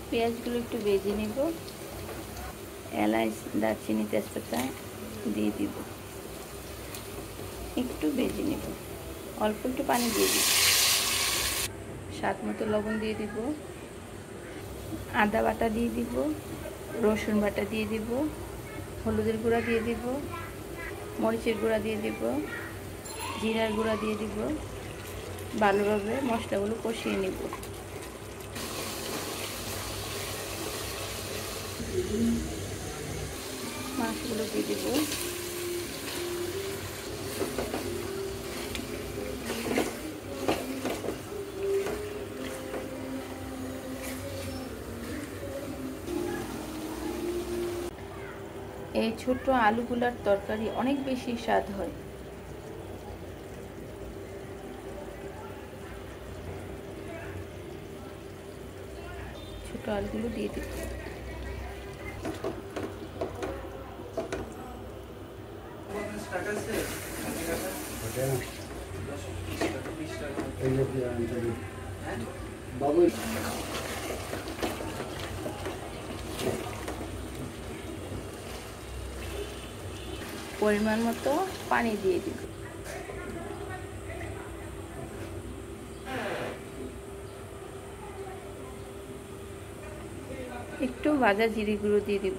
পেঁয়াজগুলো একটু ভেজে নিব। এলাচ, দারচিনি, তেজপাতা দিয়ে দিব, একটু ভেজে নিব। অল্প একটু পানি দিয়ে দিব। স্বাদ মতো লবণ দিয়ে দিব। আদা বাটা দিয়ে দিব, রসুন বাটা দিয়ে দিব, হলুদের গুঁড়া দিয়ে দিব, মরিচের গুঁড়া দিয়ে দিব, জিরার গুঁড়া দিয়ে দিব। ভালোভাবে মশলাগুলো কষিয়ে নিব। মাছগুলো দিয়ে দিব। এই ছোট আলুগুলার তরকারি অনেক বেশি স্বাদ হয়। ছোট আলুগুলো দিয়ে দিব। পরিমাণ মতো পানি দিয়ে দিব। একটু ভাজা জিরে গুঁড়ো দিয়ে দিব।